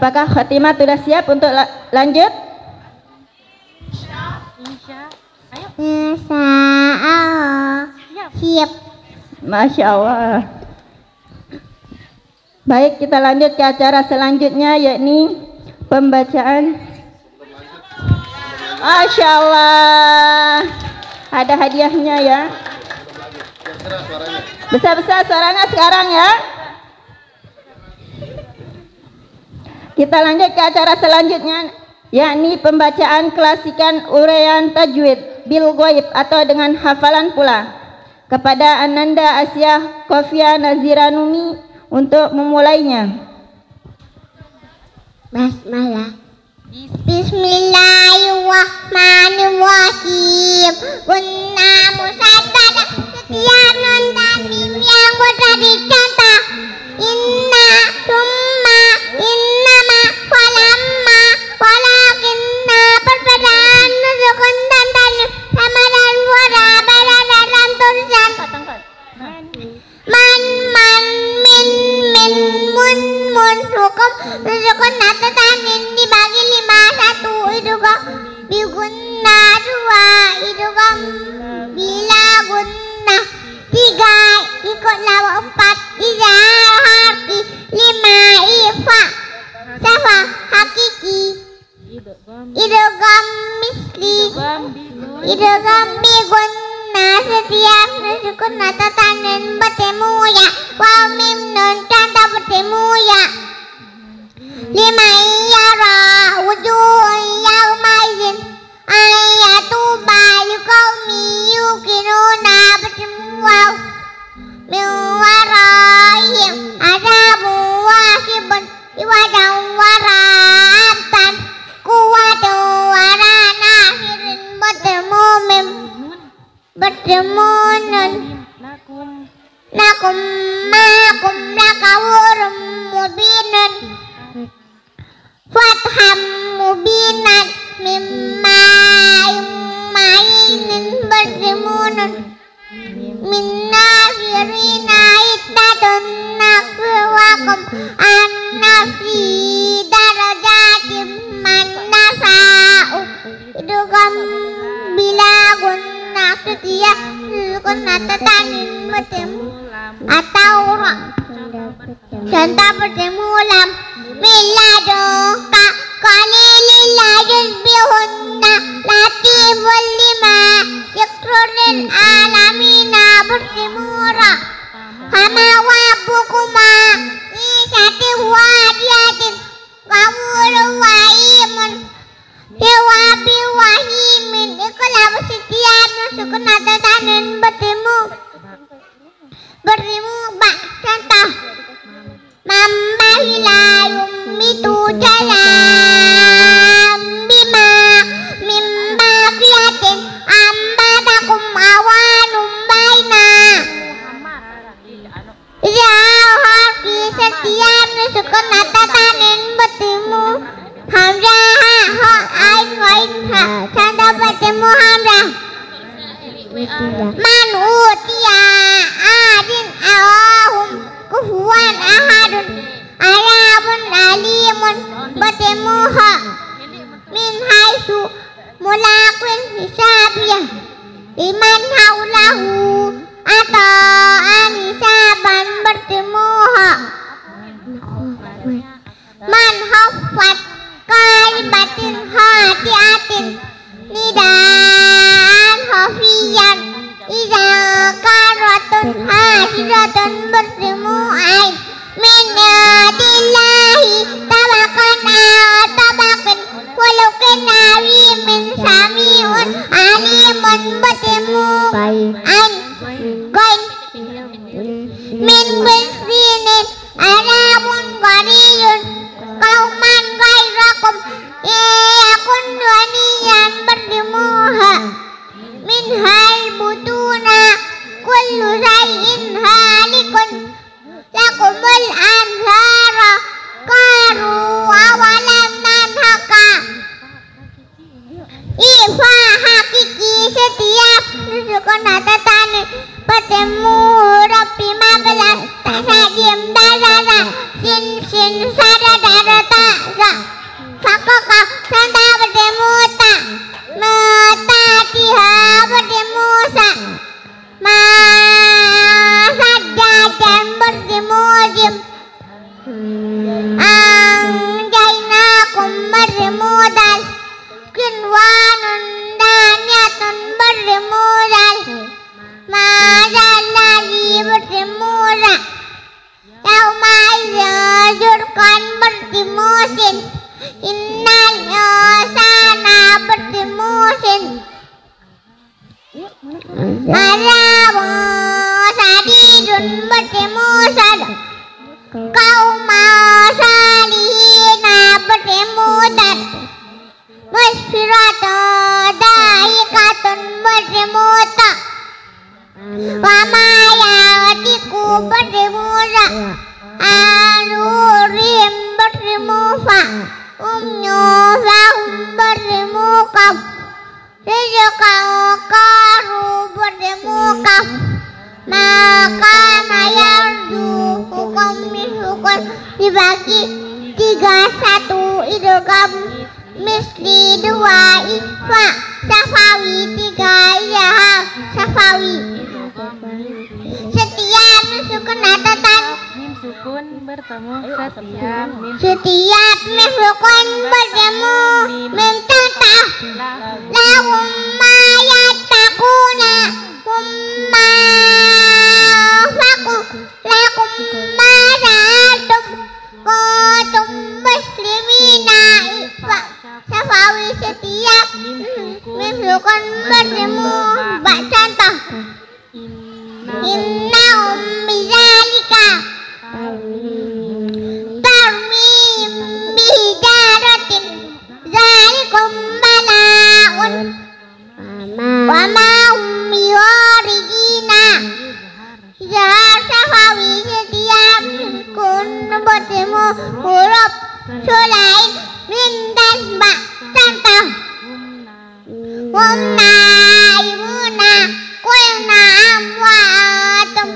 Apakah Khotimah sudah siap untuk lanjut? Insya Allah. Siap. Masya Allah. Baik, kita lanjut ke acara selanjutnya, yakni pembacaan. Masya Allah. Ada hadiahnya ya. Besar-besar suaranya sekarang ya. Kita lanjut ke acara selanjutnya, yakni pembacaan klasikan uraian tajwid bil ghaib atau dengan hafalan pula. Kepada Ananda Asia Kofia Naziranumi untuk memulainya. Basmalah. Bismillahirrahmanirrahim. Kunna musaddada setiap nun tanwin yang mudah dicontoh. Inna, summa, innama, falamma, walakinna. Perbedaan sukun dan tanwin sama dan suara beda dalam tulisan. Man, min, mun, hukum sukun atau tanwin dibagi 5, 1 idgham bigunna, 2 idgham bila gunna, 3 ikut lawa, 4 izhar harfi, 5 ifa safa hakiki, idgham misli, idgham bigunna. Setiap sukun atau tanwin bertemu ya, waw mim nun tanda bertemu ya. 5 yara wujuh yaumaizin ayatu bayu qaumi yuqinuna bertemu waw min waraihim adabu wahibun iwadan waratan kuwatu warana hirin bertemu mim bertemu nun lakum makum lakawurum mubinun fatham mubinan mimma yumainin bertemu nun minna firina iddatun nakwakum annafi darajatim man nasa'u idgham bila gunna setiap sukun atau tanwin bertemu atau contoh bertemu lam miladuka qalilillah yusbihunna latiful lima yakrunil alamina bertemu ra hama wabukuma isati wadiatin kawulu waimun dewabi wahimin ikhlas setiap sukun atau tanwin bertemu bak contoh mambahila yumitu jalam bima mimba fiatin ambadakum awanum baina jauh haki setiap sukun atau tanwin bertemu hamzah ha ain wain ha tanda bertemu hamzah man utia adin awahum kufuwan ahadun alabun alimun bertemu ha min haisu mulakwin hisabiyah liman haulahu atau anisaban bertemu ha man hafat kalimatin hatiatin nidaan hafiyan iza karatun hasiratun bertemu ain min yadillahi tabakan tabakan walukin nawi min samiun alimun bertemu ain goin min bisinin alamun qariyun kauman gairakum iyakun duaniyan bertemu ha min hal butuna kullu shay'in halikun lakumul anhara qaru awalan nanhaka ifa hakiki setiap sukun atau tanwin bertemu Rabbi 15 tasadim darara sin sin sada darata bertemu ra. Yauma yajurkan bertemu sin. Innal insana bertemu sin. Alamu sadidun bertemu sad. Kauma salihina bertemu dan. Musfirata daikatun bertemu tak. Wamayatiku bertemu ra. Anurim bertemu fa. Umnyufahum bertemu kaf. Rizqau karu bertemu kaf. Maka mayardu hukum misukun dibagi 31 idgham misli 2 ikhfa safawi 3 ilham safawi. Setiap misukun atatan mim sukun bertemu setiap mim setiap misukun bertemu mim tatah lahum ma yattaquna humma faku lakum ma ra'atum kuntum muslimina ikhfa safawi. Setiap misukun bertemu bak contoh innahum bizalika tarmim bihijaratin zalikum bala'un wa ma hum biwaridina. Safawi. Setiap kun bertemu huruf sulain min dan ba contoh humna imuna kulna amwatum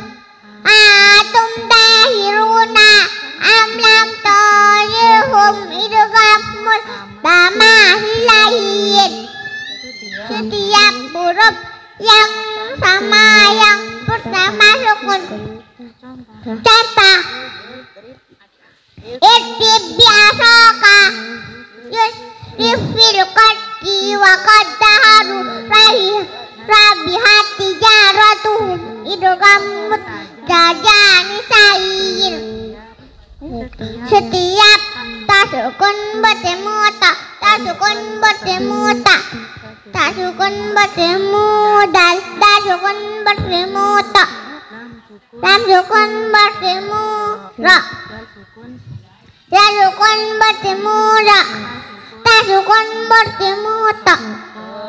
atum dahiruna amlam toyhum idghamul tamahilahin. Setiap huruf yang sama yang pertama sukun. Contoh iktib bi'asaka yusrifil qaddi wa qaddaharu rabihat tijaratuhum idghamut jajani sayin. Setiap tasukun bertemu tak, tasukun bertemu tak, tasukun bertemu dal, tasukun bertemu tak, tasukun bertemu ra, tasukun bertemu ra, tasukun bertemu tak.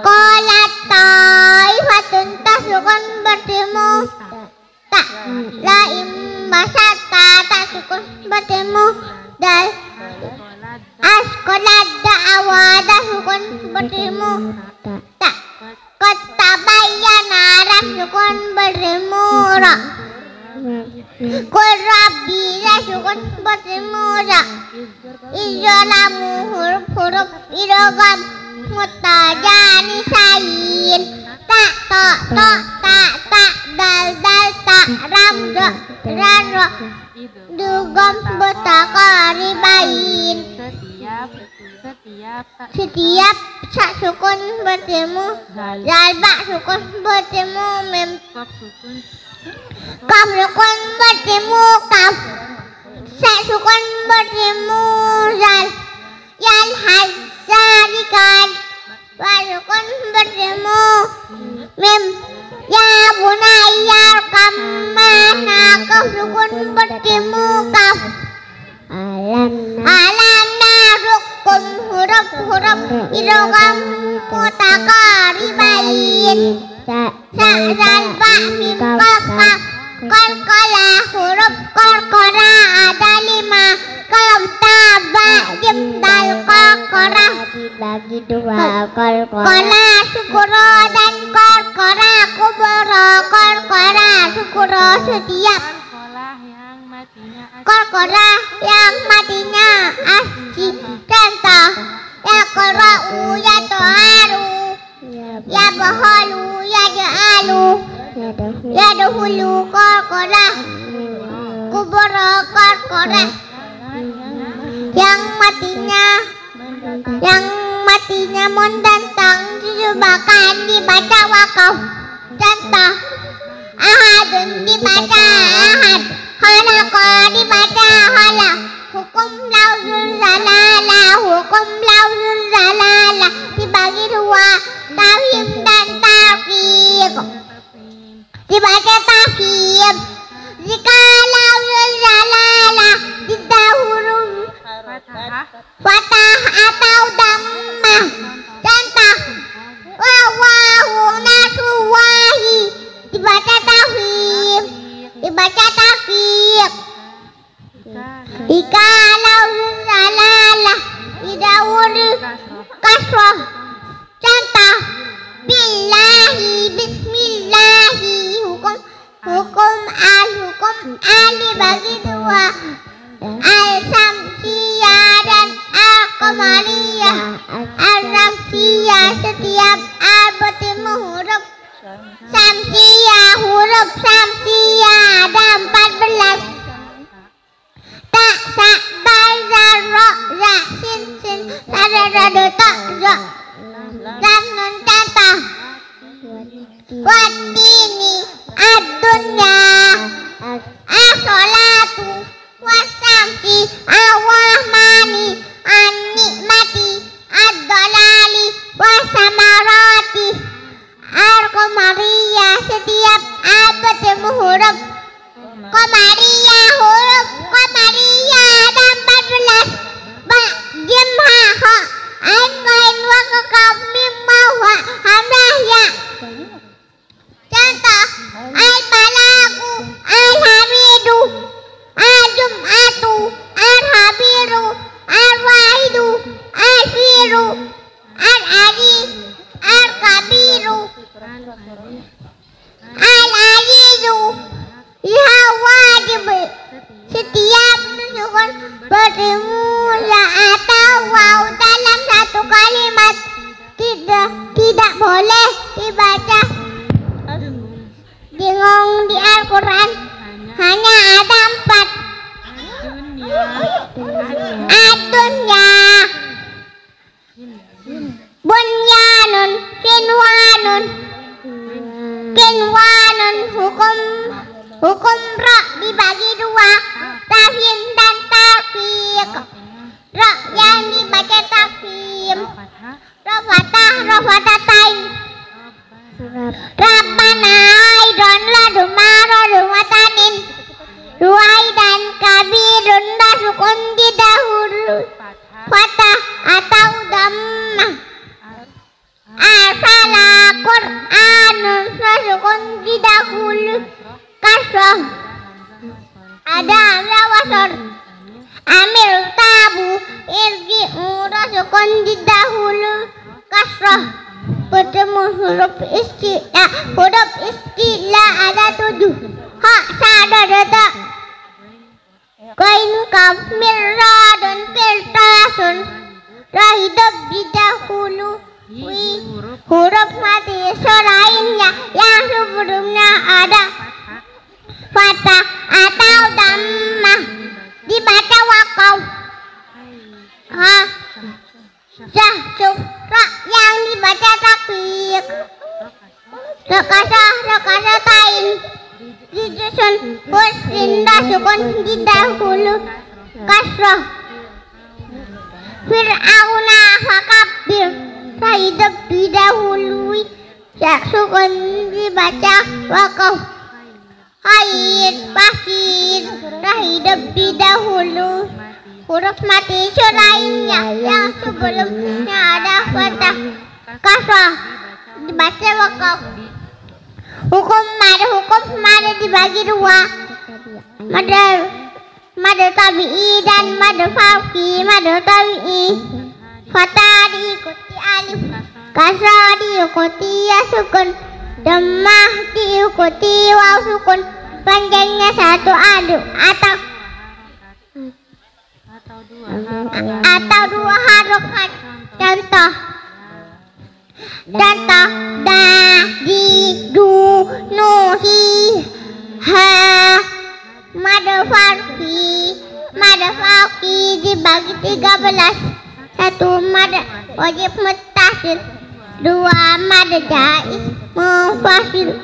Qalat taifatun tasukun bertemu tak. Laim basata tasukun bertemu dal. Askolat da'awa tasukun bertemu tak. Kota bayana tasukun bertemu ra. Qul rabbi tasukun bertemu ra. Ijalamu huruf idgham mutajani sayin. Tak tak dal tak ram ra ra dugam bertakaribain. Setiap sak sukun bertemu dal bak sukun bertemu mim kaf sukun bertemu kaf sak sukun bertemu zal yal hazarikan sukun bertemu mim ya bunayya kamana kaf sukun bertemu kaf alanna rukun huruf idgham mutakaribain. Sa'zal ba mim kaf qalqala huruf qalqara ada 5 kalam taba jim dal qalqara dibagi 2 qalqala sukura dan qalqara kubra qalqara sukura. Setiap qalqara yang matinya asji. Contoh yaqra'u yata'aru yabhalu yaj'alu yadkhulu qalqara kubra qalqara yang matinya mondantang disebabkan dibaca wakaf. Contoh ahad ahadun dibaca ahad, khalaqa dibaca khalaq, hukum lafzul zalalah, hukum lafzul zalalah dibagi dua, tafhim dan taqiq. Dibaca tafhim. Jika lafzul zalalah didahului fathah atau dhammah, contoh wawahu nasuwahi dibaca tafhim, dibaca taqiq. Jika lafzul zalalah didahului kasrah, contoh billahi, bismillahi, hukum al dibagi dua, al samsiyah dan al qamariyah. Al samsiyah setiap al bertemu huruf samsiyah, huruf samsiyah ada 14. Tak, sa, ba, za, ra, za, sin, sin, sa, da, da, da, ta, za, dan nun, contoh wattini, ad-dunya, as-salatu, was-samsi, awahmani, an-nikmati, ad-dalali, was-samarati, al-qamariyah setiap al bertemu huruf qamariyah, huruf qamariyah ada 14. Ba, jim, ha, ha, ain, ghain, wa, kaf, mim, ma, wa, hamzah, ya. Contoh al-balagu, al-hamidu, al-jum'atu, al-habiru, al-wahidu, al-firu, al-ali, al-kabiru, al-azizu. Ya wajib setiap sukun bertemu la atau waw dalam satu kalimat tidak boleh dibaca dengung di Al-Quran, hanya ada 4. Ad-dunya, bunyanun, sinwanun, kinwanun, hukum ra dibagi dua, tafhim dan taqiq. Ra yang dibaca tafhim, ra fathah, ra fathatain. Rabbana aidon laduma radumatanin, ruaidan kabirun dasukun didahulu fathah atau dhammah. Asala Qur'anun dasukun didahulu kasrah ada wasor. Amil tabu irji'u dasukun didahulu kasrah bertemu huruf istilah ada 7. Ha, sa, da, da, da, kain, kaf, mirra dan kertasun rahidab didahulu huruf mati selainnya yang sebelumnya ada fathah atau dhammah dibaca waqaf. Ha, sah, suf, ra yang dibaca taqiq. Rakasatain disusun husin dasukun didahulu kasrah. Fir'auna fakabir rahidab didahului sukun dibaca waqaf. Haid, pasir, rahidab didahulu huruf mati selainnya yang sebelumnya ada fathah kasrah dibaca waqaf. Hukum mad dibagi dua, mad tabi'i dan mad fauqi. Mad tabi'i fathah diikuti alif, kasrah diikuti ya sukun, dhammah diikuti waw sukun, panjangnya 1 alif atau 2 harokat. Contoh da, di, du, nu, hi, ha. Mad fauqi dibagi 13. 1 mad wajib muttasil, 2 mad jaiz munfasil,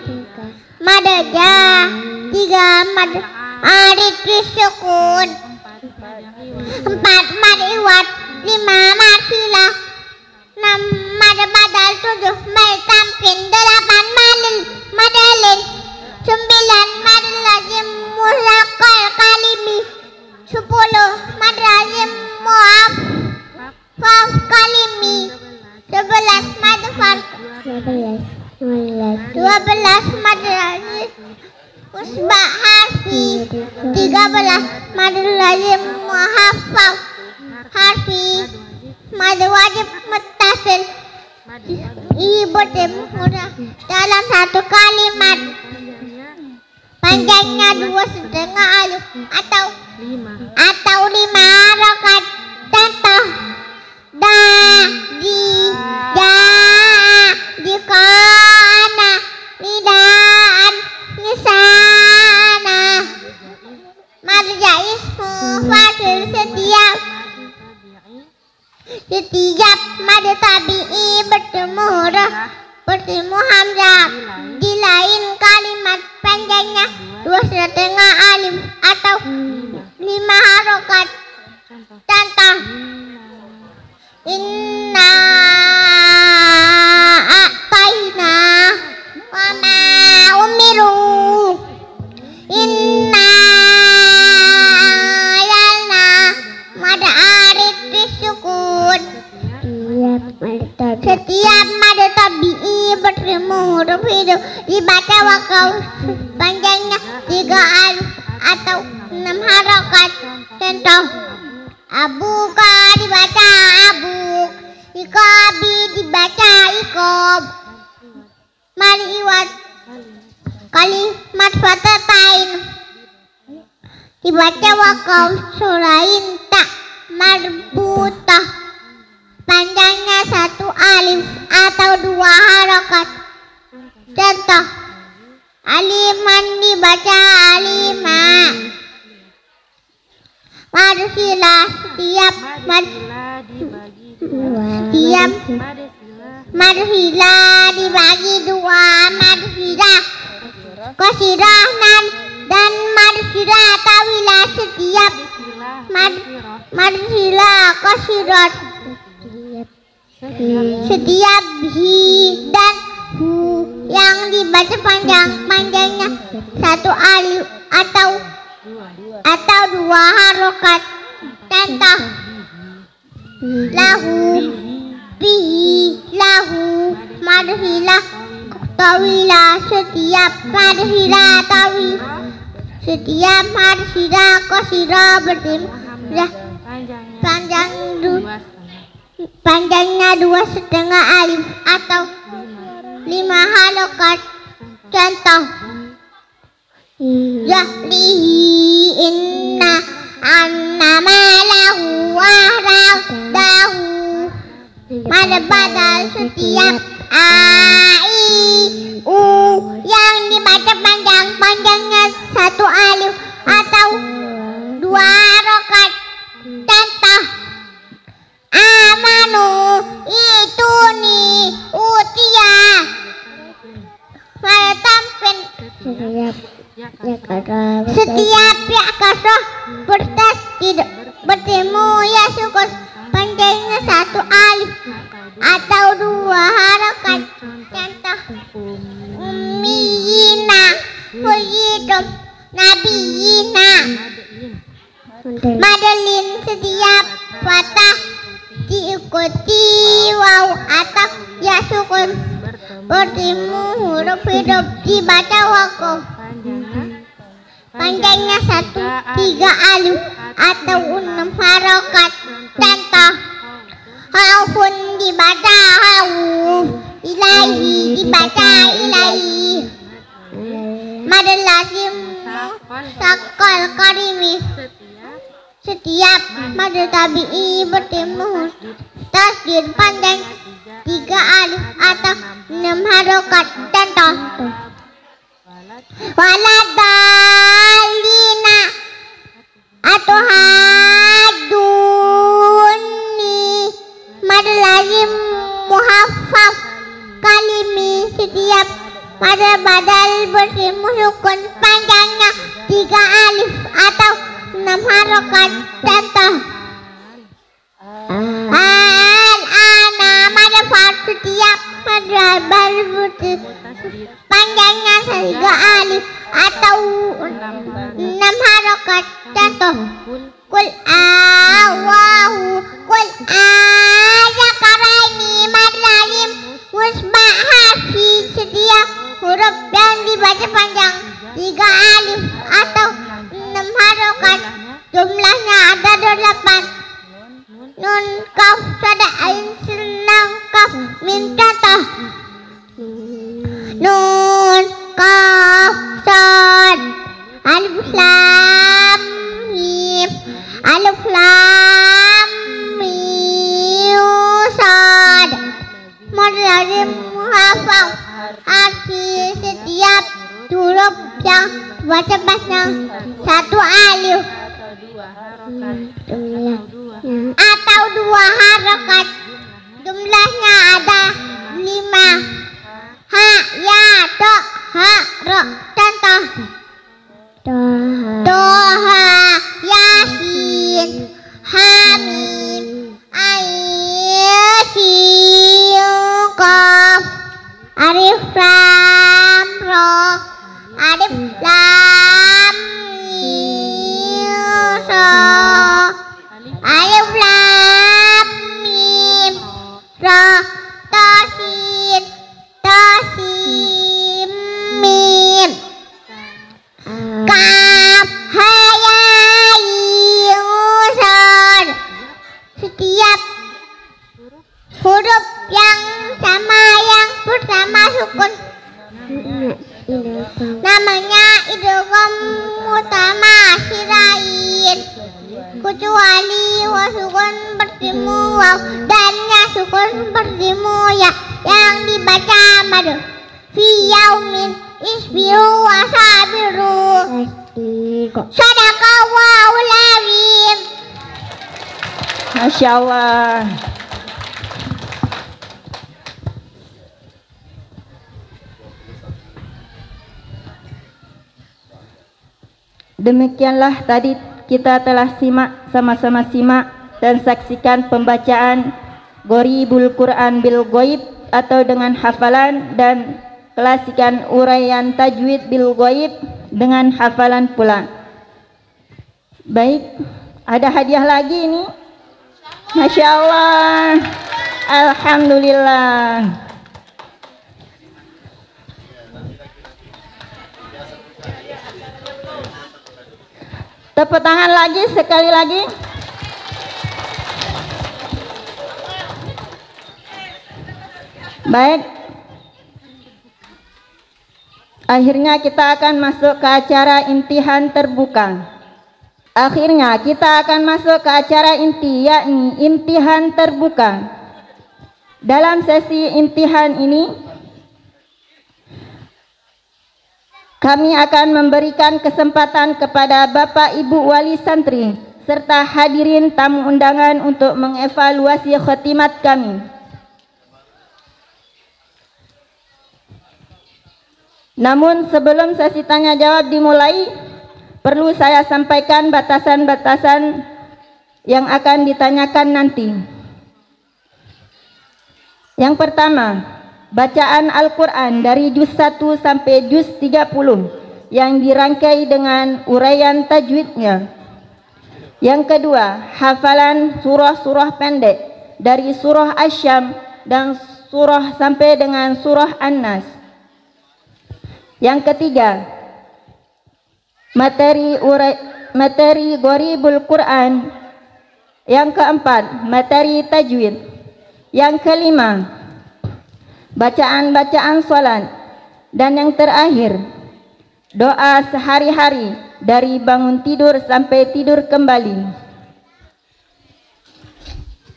madaja, 3 mad arid disukun, 4 mad iwat, 5 mad silah, 6 mad badal, 7 mad tamkin, 8 madalin, 9 mad lazim muzakkar kalimi, 10 mad lazim mu'affaf kalimi, 11 mad farq, 12 mad lazim musbah harfi, 13 mad lazim muhaffaf harfi, mad wajib muttasil bertemu dalam satu kalimat, panjangnya 2,5 alif atau 5 harokat. Contoh da, di, da, dikana, nidaan, nisana. Marja ismu fa'il setiap mad tabi'i bertemu hamzah di lain kalimat, panjangnya 2,5 alif atau 5 harokat. Contoh inna a'tayna wa ma umiru, inna yalna mad arid disukun. Setiap mad tabi'i bertemu huruf hidup dibaca wakaf, panjangnya 3 alif atau 6 harokat. Contoh abuka dibaca abuk, ikobi dibaca ikob. Mari iwat kalimat fatatain dibaca wakaf, selain tak marbutah, panjangnya 1 alif atau 2 harokat. Contoh aliman dibaca alima. Madsilah setiap madsilah dibagi 2, madsilah qasirah dan madsilah tawilah. Setiap madsilah qasirat, setiap hi dan hu yang dibaca panjangnya 1 alif atau 2 harokat. Contoh lahu, bihi, lahu, madhilah tawilah. Setiap madhilah qasirah bertemu panjangnya 2,5 alif atau 5 harokat. Contoh Zahlihi inna annama lahu dahu. Mad badal setiap ai u yang dibaca panjangnya 1 alif atau 2 harokat. Contoh amanu ituni utia. Mad tamkin setiap ya kasroh bertasdid bertemu ya sukun, panjangnya 1 alif atau 2 harokat. Contoh ummiyina, huyyidum, nabiyina. Madalin setiap fatah diikuti waw atau ya sukun bertemu huruf hidup dibaca wakaf, panjangnya 3 alif atau 6 harokat. Contoh haufun dibaca hauf, ilahi dibaca ilahi. Mad lazim sakal karimi setiap mad tabi'i bertemu tasdid panjang 3 alif atau 6 harokat. Contoh waladalina atau haduni. Mad lazim muhaffaf kalimi setiap mad badal bertemu sukun panjangnya 3 alif atau 6 harokat. Contoh al-ana madafat setiap badal bertemu panjangnya 3 alif atau 6 harokat. Contoh kul awahu kul azakaraini madlalim musbah hafi setiap huruf yang dibaca panjang 3 alif atau 6 harokat. Jumlahnya ada 8. Nun kaf sada ain senang kaf min contoh nun kaf sad alif lam mim alif lam mim sad madlalim hafal arti setiap huruf yang baca panjang 1 alif atau 2 harokat. Jumlahnya ada 5. Ha ya to ha ro. Contoh Toha Yasin Hamim Ain Sin Qaf Alif Lam Ra Alif Lam Mim Sa Alif Lam Mim Ra Tasin Tasim Mim Kaf Ha Ya Yusad. Setiap huruf yang sama yang pertama sukun namanya idgham utama sirain, kecuali wasukun bertemu waw dan ya sukun bertemu ya yang dibaca madu. Fi yaumin isbiru wasabiru. Sadaqallahul azim. Masya Allah. Demikianlah tadi kita telah sama-sama simak dan saksikan pembacaan Gharibul Quran bil Ghaib atau dengan hafalan dan klasikan uraian tajwid bil Ghaib dengan hafalan pula. Baik, ada hadiah lagi ini. Masya Allah. Alhamdulillah. Tepuk tangan lagi sekali lagi. Baik. Akhirnya kita akan masuk ke acara imtihan terbuka. Akhirnya kita akan masuk ke acara inti, yakni imtihan terbuka. Dalam sesi imtihan ini kami akan memberikan kesempatan kepada Bapak Ibu Wali Santri serta hadirin tamu undangan untuk mengevaluasi khotimat kami. Namun sebelum sesi tanya jawab dimulai, perlu saya sampaikan batasan-batasan yang akan ditanyakan nanti. Yang pertama, bacaan Al-Quran dari juz 1 sampai juz 30 yang dirangkai dengan uraian tajwidnya. Yang kedua, hafalan surah-surah pendek dari surah Asy-Syams dan surah sampai dengan surah An-Nas. Yang ketiga, materi Gharibul Quran. Yang keempat, materi tajwid. Yang kelima, bacaan-bacaan salat. Dan yang terakhir, doa sehari-hari dari bangun tidur sampai tidur kembali.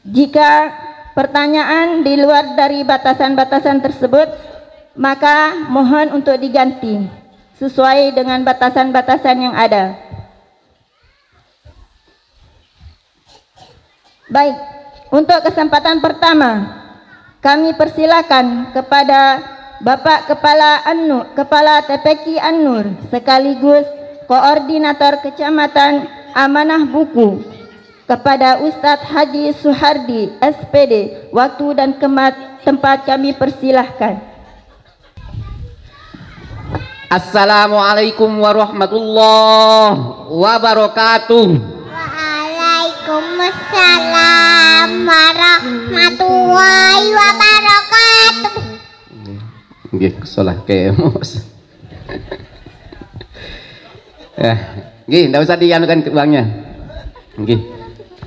Jika pertanyaan di luar dari batasan-batasan tersebut, maka mohon untuk diganti sesuai dengan batasan-batasan yang ada. Baik, untuk kesempatan pertama kami persilakan kepada Bapak Kepala TPQ An-Nur sekaligus Koordinator Kecamatan Amanah Buku, kepada Ustadz Haji Suhardi SPD, waktu dan tempat kami persilahkan. Assalamualaikum warahmatullahi wabarakatuh. Waalaikumsalam warahmatullahi wabarakatuh. Nggih, salah kemos. Nggih, enggak usah dianukan uangnya. Nggih.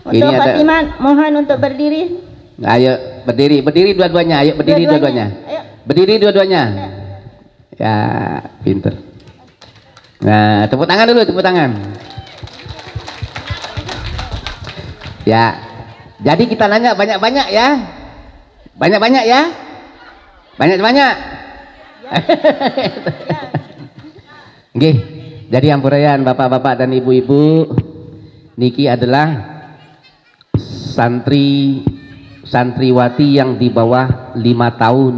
Untuk Fatimah, mohon untuk berdiri. Ayo, berdiri dua-duanya. Ayo, berdiri dua-duanya. Berdiri dua-duanya. Ya, pinter. Nah, tepuk tangan dulu, tepuk tangan. Ya. Jadi kita nanya banyak-banyak ya. Banyak-banyak ya. Banyak-banyak. Nggih. Jadi ampurayan bapak-bapak dan ibu-ibu, niki adalah santriwati yang di bawah 5 tahun.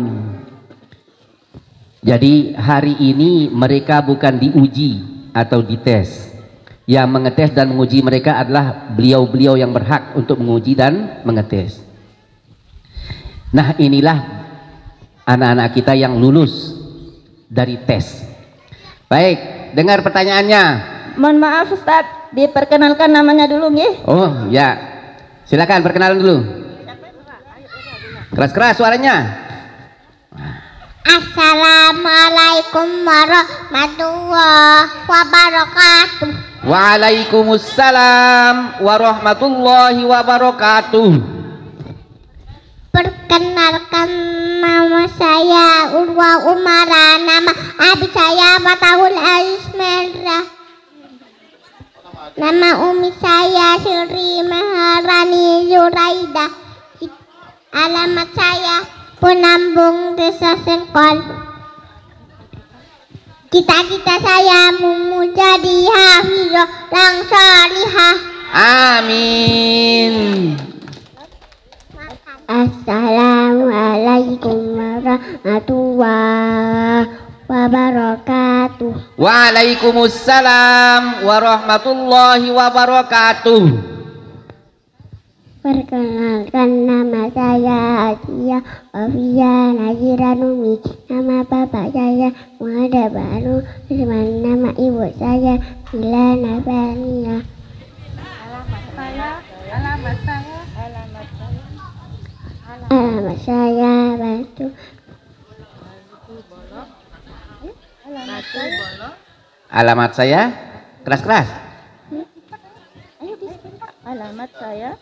Jadi hari ini mereka bukan diuji atau dites. Yang mengetes dan menguji mereka adalah beliau-beliau yang berhak untuk menguji dan mengetes. Nah, inilah anak-anak kita yang lulus dari tes. Baik, dengar pertanyaannya. Mohon maaf Ustadz, diperkenalkan namanya dulu nggih. Oh ya, silakan perkenalan dulu. Keras-keras suaranya. Assalamualaikum warahmatullahi wabarakatuh. Waalaikumsalam warahmatullahi wabarakatuh. Perkenalkan, nama saya Urwa Umara, nama abi saya Fatahul Alismera, nama umi saya Sri Maharani Yuraida, alamat saya Penambung Desa Sengkol. Cita-cita saya menjadi hafizah dan salihah. Amin. Assalamualaikum warahmatullahi wabarakatuh. Waalaikumsalam warahmatullahi wabarakatuh. Perkenalkan, nama saya Asia Ofia Nazira Numi. Nama bapak saya Muhammad Baru Usman. Nama ibu saya Bila Nabania. Alamat saya Batu. Alamat saya keras-keras. Alamat saya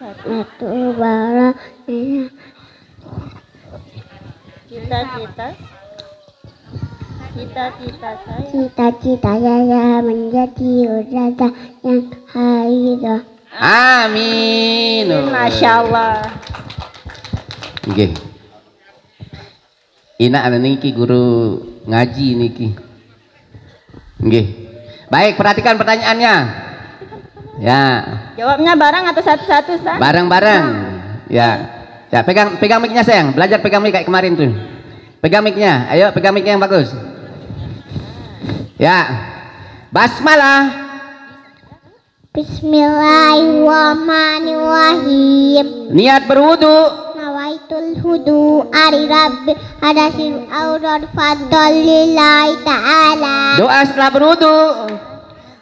Batu Bara. Cita-cita saya menjadi ustazah yang hafizah. Amin. Masya Allah. Nggih. Ina ana niki guru ngaji niki. Nggih. Baik, perhatikan pertanyaannya. Ya. Jawabnya bareng atau satu-satu, Ustaz? Bareng-bareng. Ya. Ya, pegang mic-nya sayang. Belajar pegang mic kayak kemarin tuh. Pegang mic-nya. Ayo pegang mic-nya yang bagus. Ya. Basmalah. Bismillahirrahmanirrahim. Niat berwudu. Nawaitul hudu ari rabbi hadasil aurad fadlillahi ta'ala. Doa setelah berwudu.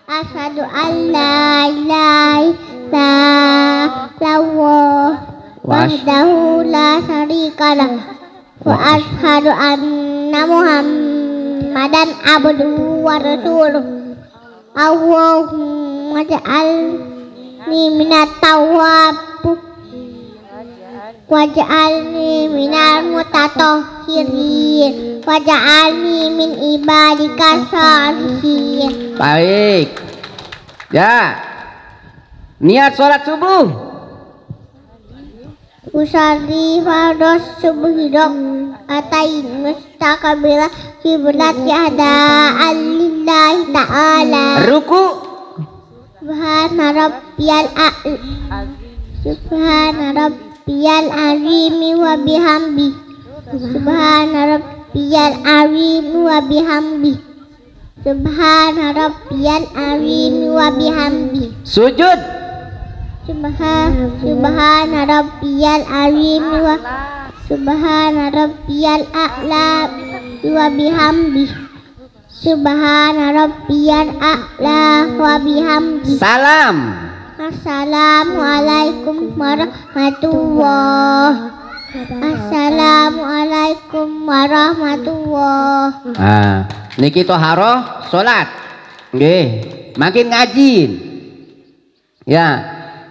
Asyhadu an la ilaha illallah wahdahu la syarikalah wa asyhadu anna muhammadan abduhu wa rasuluh. Allahumma ja'alni minat tawwab waj'alni minal mutatahhirin waj'alni min ibadika shalihin. Baik. Ya. Niat sholat subuh. Usalli fardhu subhi atain mustaqbila kiblat yahda lillahi ta'ala. Ruku. Subhana rabbiyal a'la. Subhana rabbiyal azimi wa bihamdi. Subhana rabbiyal azim wa bihamdi. Subhana rabbiyal azim wa bihamdi. Sujud. Subhana rabbiyal azim wa Subhana rabbiyal a'la wa bihamdi. Subhana rabbiyal a'la wa bihamdi. Salam. Assalamualaikum warahmatullahi. Assalamualaikum warahmatullahi. Niki toharoh salat. Nggih, makin ngaji. Ya,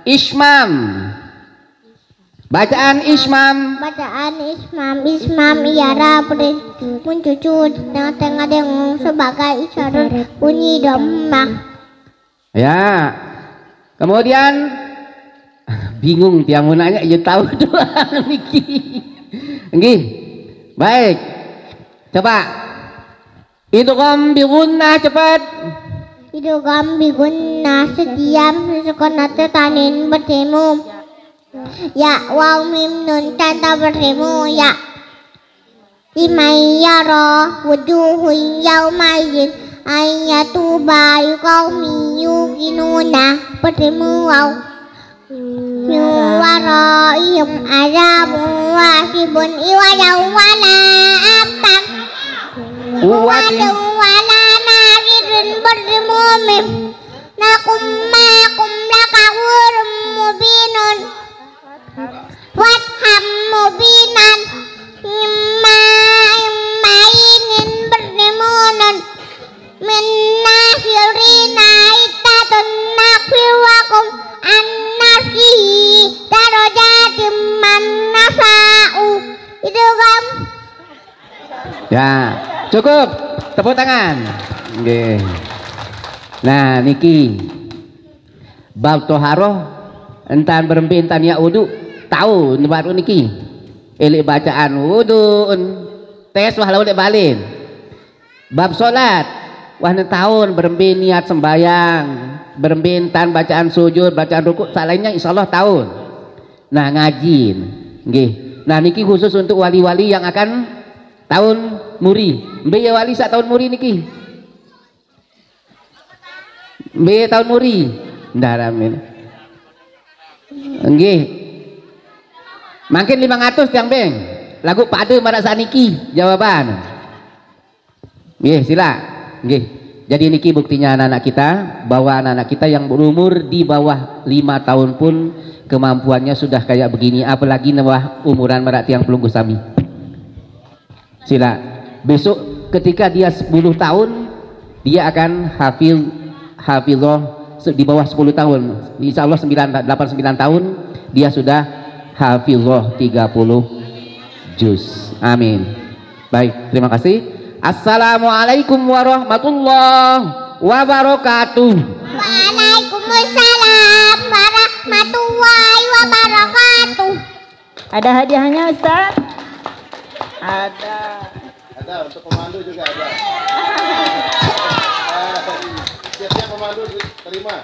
ismam. Bacaan ismam. Ismam iara mencucu tengah-tengah dengan sebagai isyarat bunyi domah. Ya. Kemudian bingung tiang mau nanya, ya tahu doang niki. Nggih. Baik. Coba. Idgham bi gunnah cepat. Idgham bi gunnah setiap sekonate tanin bertemu. Ya waw mim nun tanda bertemu ya. Imay yara wujuhun yawmayin ayatu bayu qaumi yuqinuna bertemu waw. Yuwara'ihim azabun wasibun iwayaw wala abtak Wadun wala naridun bertemu mim nakum makum lakawurum mubinun watham mubinan immainin bertemu nun minna hirina itatun nakfiwakum an-nafsihi darajatim man nasa'u. Itu kan? Ya, cukup. Tepuk tangan. Nggih. Nah, niki bab toharoh entan berempi entan ya wudu tahu baru niki. Elik bacaan wudu tes wah lawan balin. Bab salat wah tahun berempi niat sembayang, berempi entan bacaan sujud, bacaan rukuk, lainnya insyaallah tahun. Nah, ngaji. Nggih. Nah, niki khusus untuk wali-wali yang akan tahun muri. Mbe wali sak tahun muri niki. Mbe tahun muri. Ndaramin. Nggih. Mungkin 500 tiang beng. Lagu pada marak saniki jawaban. Nggih, sila. Nggih. Jadi niki buktinya anak-anak kita bahwa anak-anak kita yang berumur di bawah 5 tahun pun kemampuannya sudah kayak begini, apalagi nawah umuran marak tiang pelunggu sami. Sila. Besok ketika dia 10 tahun dia akan hafizah di bawah 10 tahun. Insya Allah 8-9 tahun dia sudah hafizah 30 juz. Amin. Baik, terima kasih. Assalamualaikum warahmatullahi wabarakatuh. Waalaikumsalam warahmatullahi wabarakatuh. Ada hadiahnya Ustaz? Ada. Ada untuk pemandu juga ada. Siap-siap pemandu terima.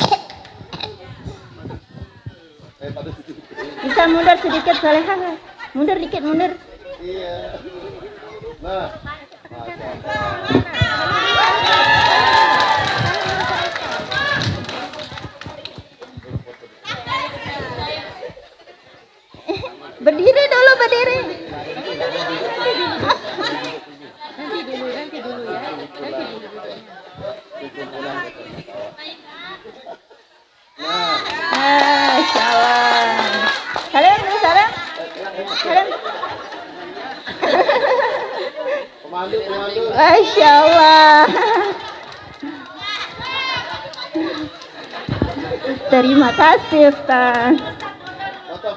Bisa mundur sedikit Salehah. Mundur dikit, mundur. Iya. Nah. Berdiri dulu, berdiri. Nanti dulu ya. Masya Allah. Kalian dulu salam. Kalian. Pemandu. Masya Allah. Terima kasih Ustaz. Foto.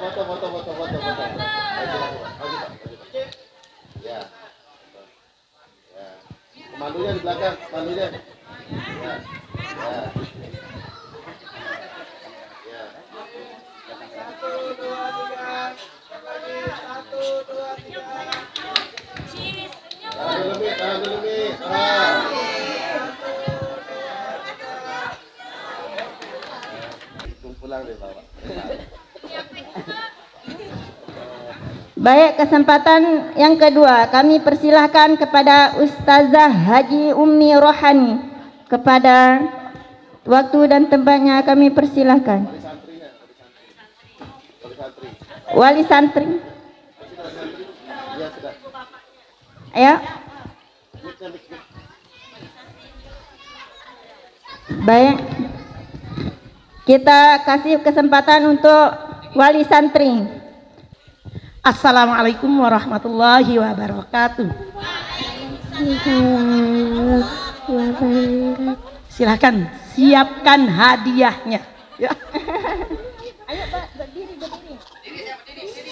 Ya. Pemandunya di belakang, pemandunya. Ya. Tahan dulu, Mi. Pulang deh, Bapak. Baik, kesempatan yang kedua kami persilahkan kepada Ustazah Haji Ummi Rohani. Kepada waktu dan tempatnya kami persilahkan. Wali santri. Ayo. Baik. Kita kasih kesempatan untuk wali santri. Assalamualaikum warahmatullahi wabarakatuh. Silakan siapkan hadiahnya. Ya.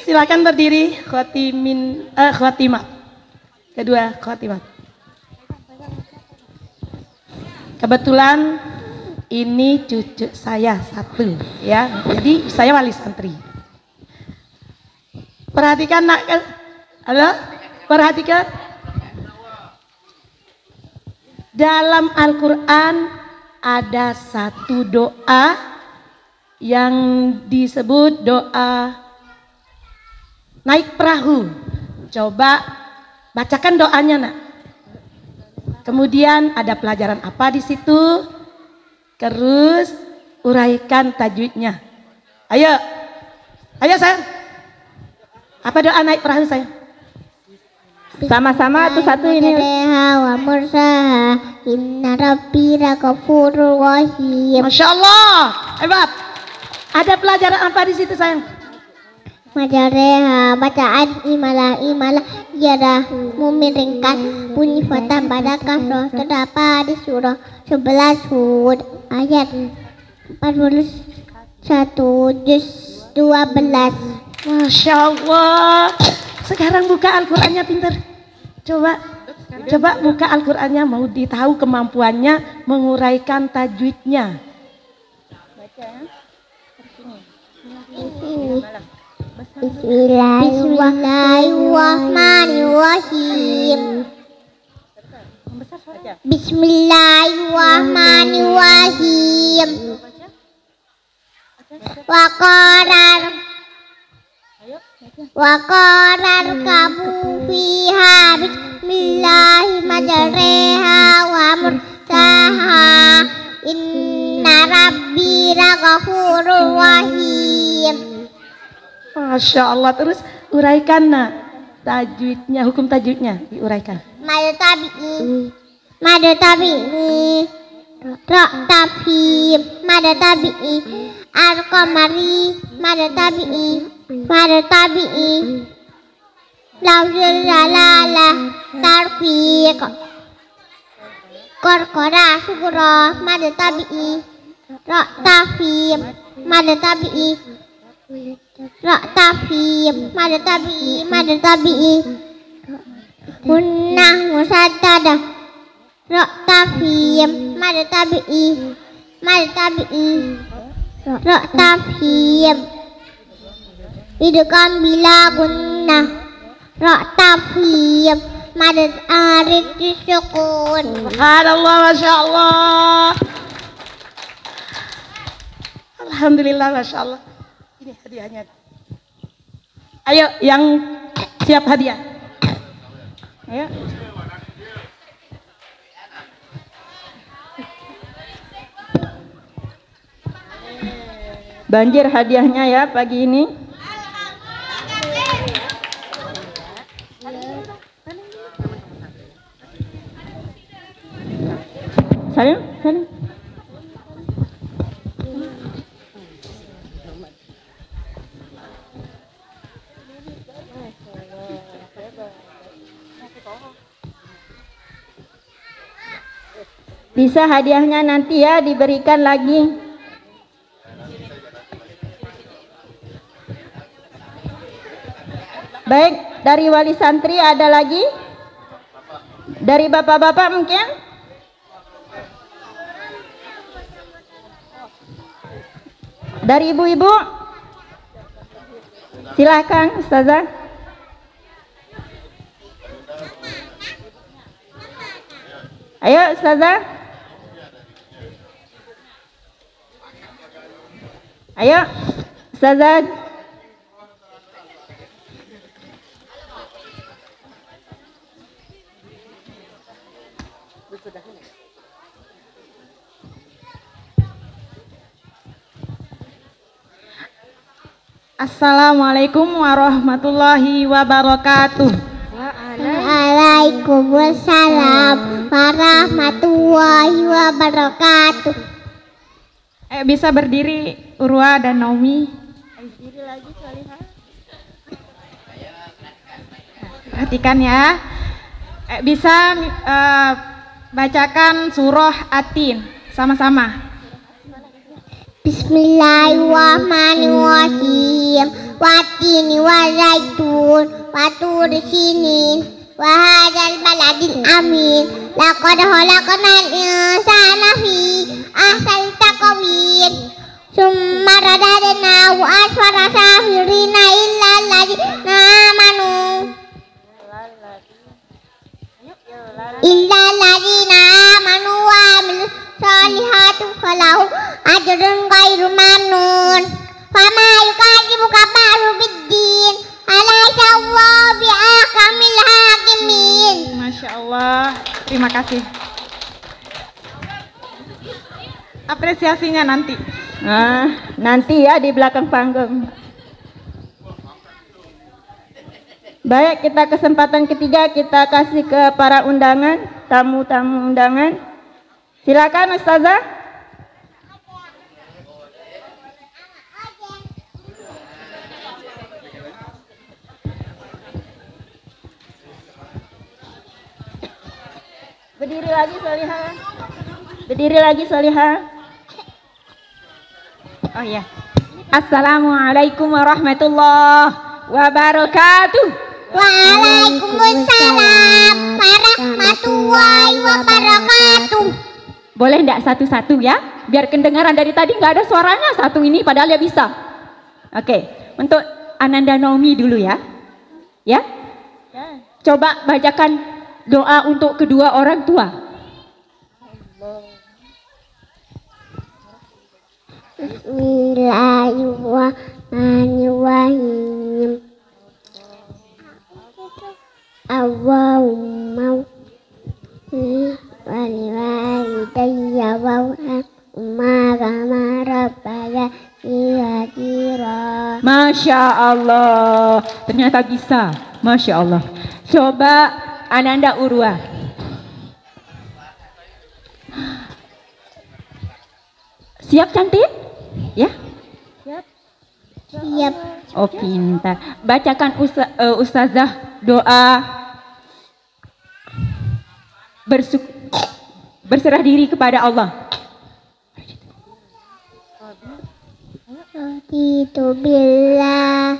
Silakan berdiri. Khotimah. Kedua khotimah. Kebetulan ini cucu saya satu, ya. Jadi saya wali santri. Perhatikan nak, halo, perhatikan. Dalam Al-Quran ada satu doa yang disebut doa naik perahu. Coba bacakan doanya nak. Kemudian ada pelajaran apa di situ? Terus uraikan tajwidnya. Ayo, ayo sayang. Apa doa naik perahu saya? Sama-sama atau satu ini? Wa mursaha inna rabbi lakafurur rahim. Masya Allah, hebat. Ada pelajaran apa di situ sayang? Majareha bacaan imalah ialah memiringkan bunyi fatah pada kasroh terdapat di surah 11 Hud ayat 41 juz 12. Masya Allah. Sekarang buka Al-Qurannya pinter. Coba buka Al-Qurannya, mau ditahu kemampuannya menguraikan tajwidnya. Bismillahirrahmanirrahim. Bismillahirrahmanirrahim. Wa qarar kabu fiha bismillahi majreha wa mursaha inna rabbi laghafurur rahim. Masya Allah. Terus uraikan nak tajwidnya, hukum tajwidnya diuraikan. Mad tabi'i ra tafhim mad tabi'i al-qamari mad tabi'i lafzul jalalah tarfiq qarqara sugra mad tabi'i ra tafhim mad tabi'i gunnah musaddadah ra tafhim mad tabi'i ra tafhim idgham bila gunnah ra tafhim mad arid sukun. Subhanallah, Masya Allah. Alhamdulillah, Masya Allah. Ini hadiahnya. Ayo yang siap hadiah. Ayo. Banjir hadiahnya ya pagi ini. Salim. Bisa hadiahnya nanti ya diberikan lagi. Baik, dari wali santri ada lagi? Dari bapak-bapak mungkin? Dari ibu-ibu? Silakan Ustazah. Ayo Ustazah. Ayo Ustazah. Assalamualaikum warahmatullahi wabarakatuh. Waalaikumsalam warahmatullahi wabarakatuh. Bisa berdiri Urwa dan Naomi. Perhatikan ya. Bisa bacakan surah At-Tin sama-sama. Bismillahirrahmanirrahim. Wattini wazaitun watur sinin wa hadzal baladil amin. Laqad khalaqnal insana fi ahsani taqwim. Summa radadnahu asfala safilina illa alladzina amanu wa amilus solihatu falahu ajrun ghairu mamnun. Fama yukadzibuka ba'du biddin alaysa Allahu biahkamil hakimin. Masya Allah, terima kasih. Apresiasinya nanti. Nanti ya di belakang panggung. Baik, kita kesempatan ketiga kita kasih ke para undangan, tamu-tamu undangan. Silakan Ustazah. Berdiri lagi Solihah. Berdiri lagi Solihah. Oh iya. Assalamualaikum warahmatullahi wabarakatuh. Waalaikumsalam warahmatullahi wabarakatuh. Boleh enggak satu-satu ya? Biar kedengaran dari tadi nggak ada suaranya satu ini padahal dia bisa. Oke, untuk Ananda Naomi dulu ya. Ya? Coba bacakan doa untuk kedua orang tua. Bismillahirrahmanirrahim. Allahumma walidayya wa umma rabbaya iyadira. Masya Allah, ternyata bisa. Masya Allah. Coba Ananda Urwa. Siap cantik? Ya? Siap. Oh pintar. Bacakan Ustazah doa berserah diri kepada Allah. Raditu billah.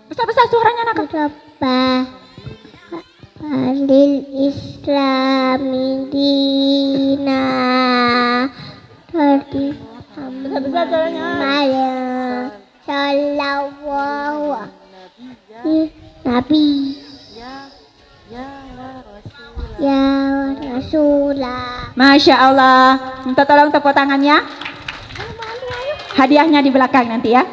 Besar-besar suaranya nak. Rabbah alil islami dina. Besar-besar suaranya. Maya sallallahu alaihi nabi ya Rasulah. Masya Allah. Minta tolong tepuk tangannya. Hadiahnya di belakang nanti ya.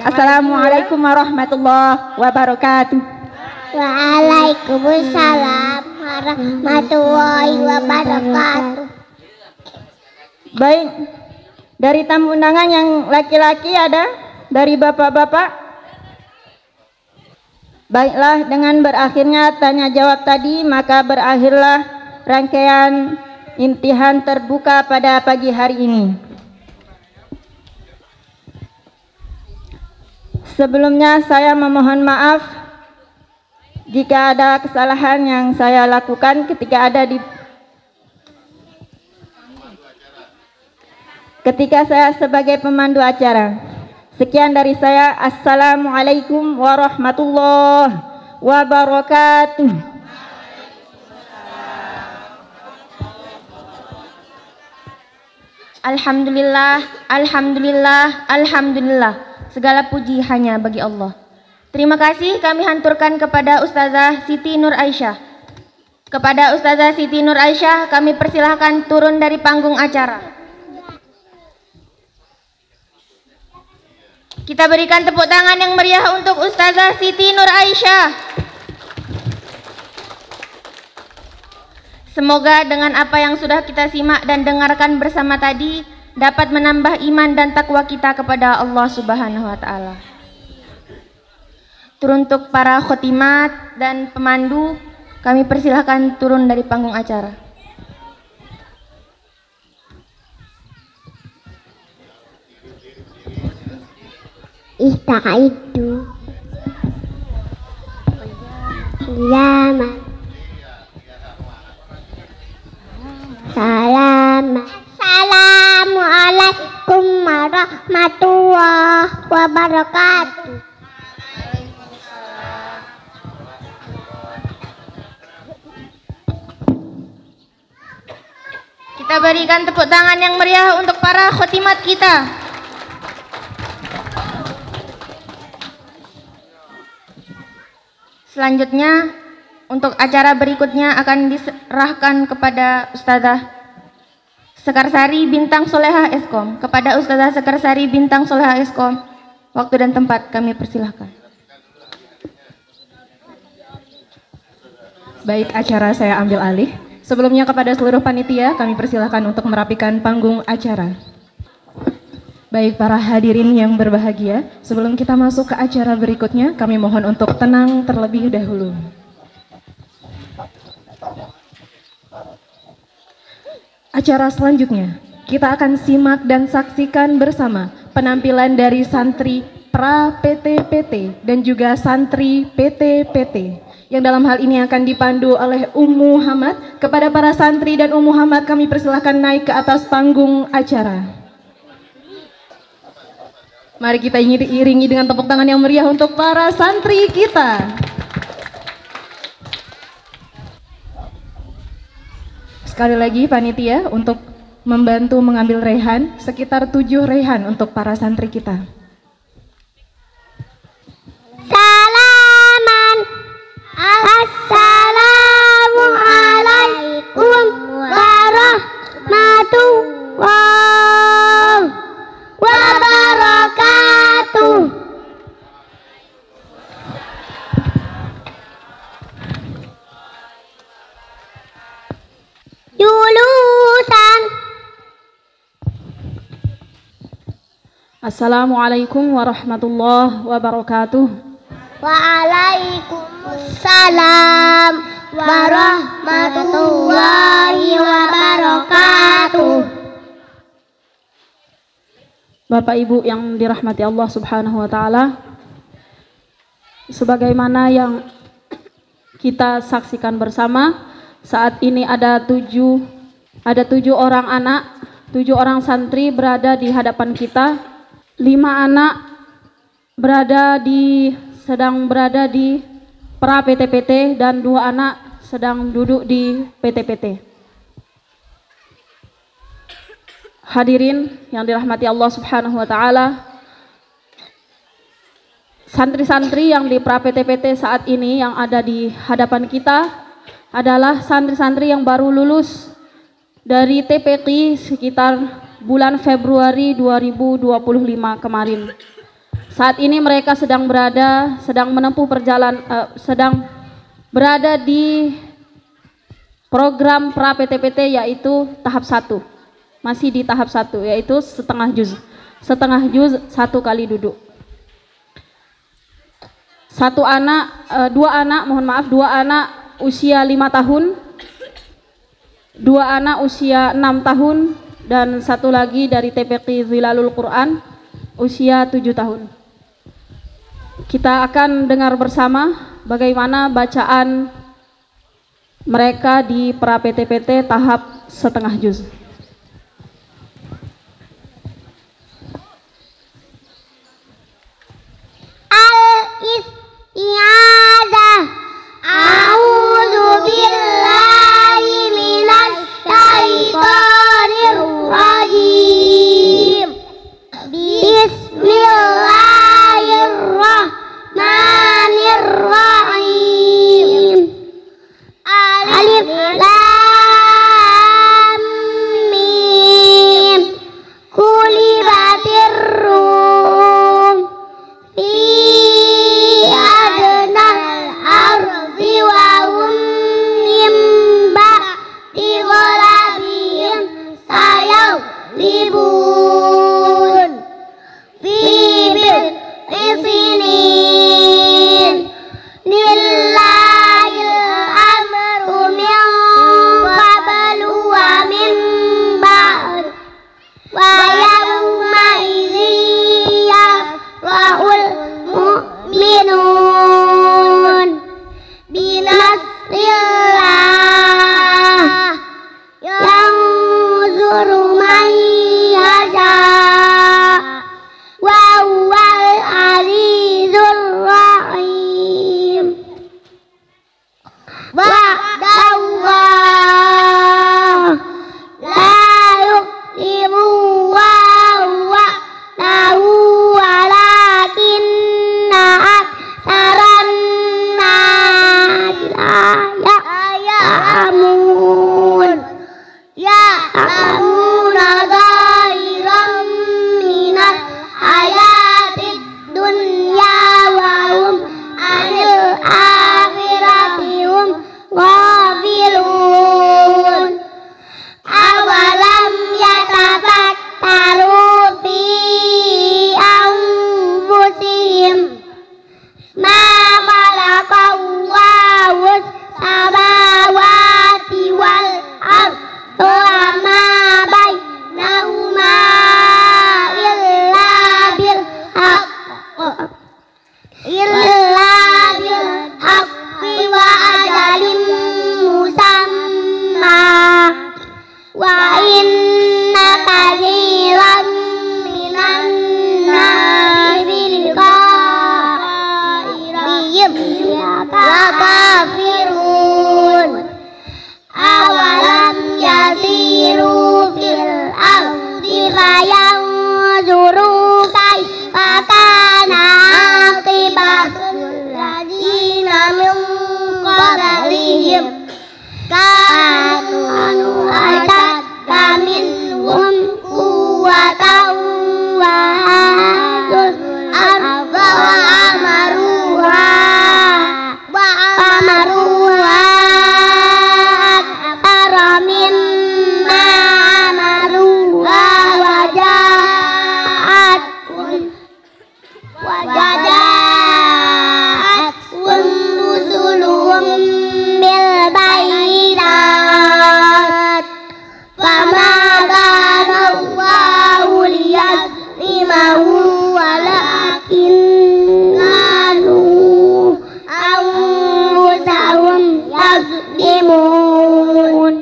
Assalamualaikum warahmatullahi wabarakatuh. Waalaikumsalam warahmatullahi wabarakatuh. Baik, dari tamu undangan yang laki-laki ada? Dari bapak-bapak? Baiklah, dengan berakhirnya tanya jawab tadi, maka berakhirlah rangkaian imtihan terbuka pada pagi hari ini. Sebelumnya saya memohon maaf jika ada kesalahan yang saya lakukan ketika saya sebagai pemandu acara. Sekian dari saya. Assalamualaikum warahmatullahi wabarakatuh. Alhamdulillah, alhamdulillah, alhamdulillah. Segala puji hanya bagi Allah. Terima kasih kami hanturkan kepada Ustazah Siti Nur Aisyah. Kepada Ustazah Siti Nur Aisyah kami persilahkan turun dari panggung acara. Kita berikan tepuk tangan yang meriah untuk Ustazah Siti Nur Aisyah. Semoga dengan apa yang sudah kita simak dan dengarkan bersama tadi dapat menambah iman dan takwa kita kepada Allah Subhanahu wa taala. Teruntuk para khotimat dan pemandu, kami persilahkan turun dari panggung acara. Istaidu. Assalamualaikum warahmatullahi wabarakatuh. Kita berikan tepuk tangan yang meriah untuk para khotimat kita. Selanjutnya, untuk acara berikutnya akan diserahkan kepada Ustazah Sekarsari Bintang Solehah Eskom. Kepada Ustazah Sekarsari Bintang Solehah Eskom, waktu dan tempat kami persilahkan. Baik, acara saya ambil alih. Sebelumnya kepada seluruh panitia, kami persilahkan untuk merapikan panggung acara. Baik para hadirin yang berbahagia, sebelum kita masuk ke acara berikutnya, kami mohon untuk tenang terlebih dahulu. Acara selanjutnya, kita akan simak dan saksikan bersama penampilan dari santri pra-PT-PT dan juga santri PT-PT. Yang dalam hal ini akan dipandu oleh Ummu Hamad. Kepada para santri dan Ummu Hamad kami persilahkan naik ke atas panggung acara. Mari kita iringi dengan tepuk tangan yang meriah untuk para santri kita. Sekali lagi panitia untuk membantu mengambil rehan, sekitar 7 rehan untuk para santri kita. Assalamualaikum warahmatullahi wabarakatuh. Julusan. Assalamualaikum warahmatullahi wabarakatuh. Waalaikumsalam warahmatullahi wabarakatuh. Bapak Ibu yang dirahmati Allah Subhanahu wa taala, sebagaimana yang kita saksikan bersama, saat ini ada 7 orang anak, 7 orang santri berada di hadapan kita. 5 anak sedang berada di pra PT-PT dan 2 anak sedang duduk di PT-PT. Hadirin yang dirahmati Allah Subhanahu wa taala, santri-santri yang di pra PT-PT saat ini yang ada di hadapan kita adalah santri-santri yang baru lulus dari TPQ sekitar bulan Februari 2025 kemarin. Saat ini mereka sedang menempuh sedang berada di program pra PT-PT yaitu tahap 1. Masih di tahap 1 yaitu setengah juz 1 kali duduk. 2 anak usia 5 tahun, 2 anak usia 6 tahun, dan 1 lagi dari TPQ Zilalul Quran usia 7 tahun. Kita akan dengar bersama bagaimana bacaan mereka di pra PT-PT tahap setengah juz. Al-Isti'adzah. A'udzu billahi minasy syaithanir rajim. Bismillahirrahmanirrahim. Alif lam ya'lamuna zahiran minal hayatid dunya wa hum anil akhirati hum ghafilun. Awalam yatafakkaru fi anfusihim ma khalaqallahu samawati wal arda wa ma bainahuma illa bil haqqi wa ajalin musamma wa inna katsiran minan nasi kafirun. Awalam yasiru fil ardi fayanzuru kaifa kana aqibatul ladzina min qablihim kanu ashadda minhum quwwatan wa atul arda wa amaruha aktsara mimma amaruha wa ja'atkum rusuluhum bil bayyinat fama kana Allahu liyazlimahum walakin kanu anfusahum yazlimun.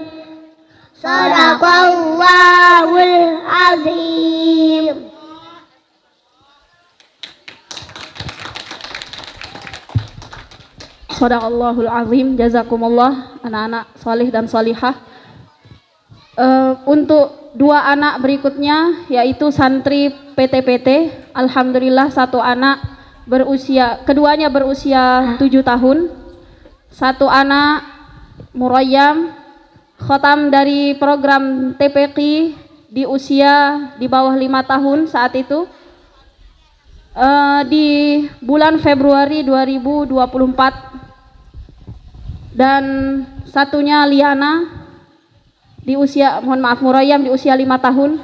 Shadaqallahul azim. Shadaqallahul azim. Jazakumullah anak-anak salih dan salihah. Untuk dua anak berikutnya yaitu santri PTPT, alhamdulillah satu anak keduanya berusia 7 tahun. Satu anak Murayyam khotam dari program TPQ di usia di bawah 5 tahun saat itu. Di bulan Februari 2024. Dan satunya Liana di usia, Murayyam di usia 5 tahun,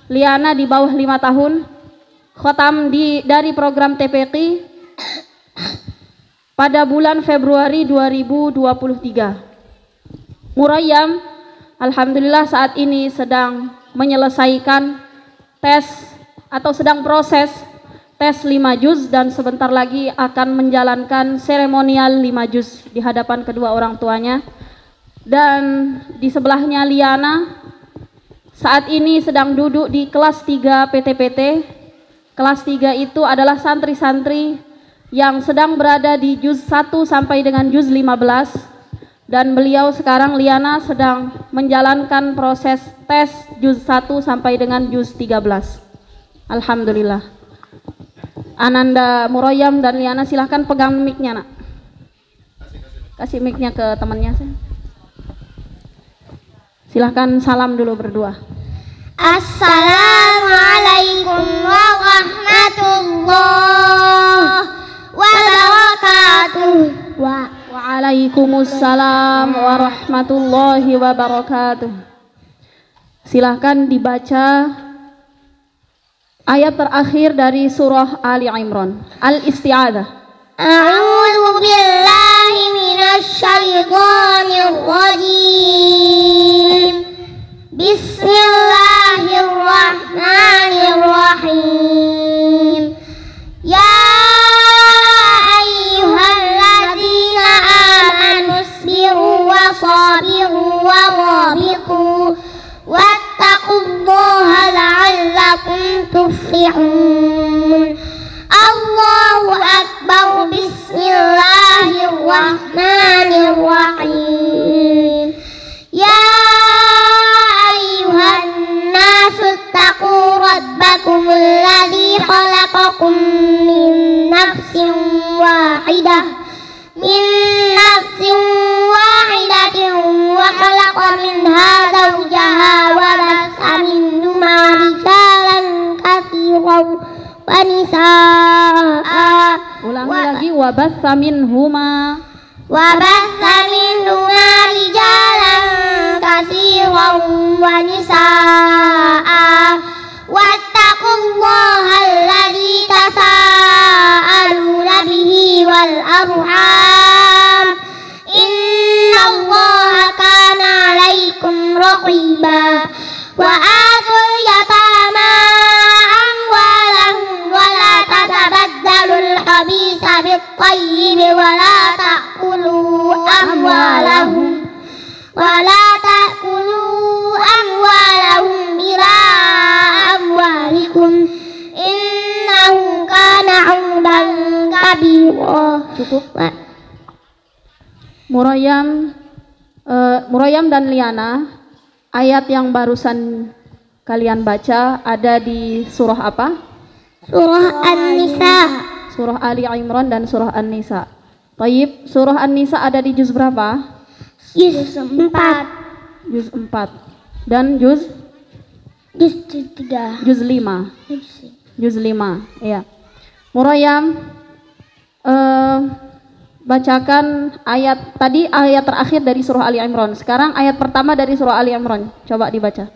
Liana di bawah 5 tahun, khotam dari program TPQ pada bulan Februari 2023. Murayyam alhamdulillah saat ini sedang menyelesaikan tes atau sedang proses tes 5 juz dan sebentar lagi akan menjalankan seremonial 5 juz di hadapan kedua orang tuanya. Dan di sebelahnya Liana saat ini sedang duduk di kelas 3 PTPT. Kelas 3 itu adalah santri-santri yang sedang berada di juz 1 sampai dengan juz 15. Dan beliau sekarang, Liana, sedang menjalankan proses tes juz 1 sampai dengan juz 13. Alhamdulillah. Ananda, Murayyam dan Liana silahkan pegang mic-nya, nak. Kasih mic-nya ke temannya. Silahkan salam dulu berdua. Assalamualaikum warahmatullahi wabarakatuh. Waalaikumsalam warahmatullahi wabarakatuh. Silahkan dibaca ayat terakhir dari surah Ali Imran, Al-Isti'adzah. A'udzu billahi minasy syaithanir rajim. Bismillahirrahmanirrahim. Ya ayyuhalladzina amanu isbiru wa sabiru wa rabitu wattaqullaha la'allakum tuflihun. Allahu akbar. Bismillahirrahmanirrahim. Ya ayyuhan nasu taqu rabbakum alladzi khalaqakum min nafsin wahidatin wa khalaqa minha zawjaha وبث منهما رجالا كثيرا ونساء واتقوا الله الذي تساءلون به والأرحام إن الله كان عليكم رقيبا وآتوا اليتامى أموالهم ولا تتبدلوا الخبيث بالطيب ولا تأكلوا أموالهم إلى أموالكم إنه كان حوبا كبيرا. Cukup. Muroyam dan Liana, ayat yang barusan kalian baca ada di surah apa? Surah An-Nisa. Surah Ali Imran dan surah An-Nisa. Taib, surah An-Nisa ada di juz berapa? Juz 4. Juz 4. Dan juz 3. Juz 5. Juz 5. Iya. Muroyam, bacakan ayat tadi, ayat terakhir dari surah Ali Imran. Sekarang ayat pertama dari surah Ali Imran. Coba dibaca.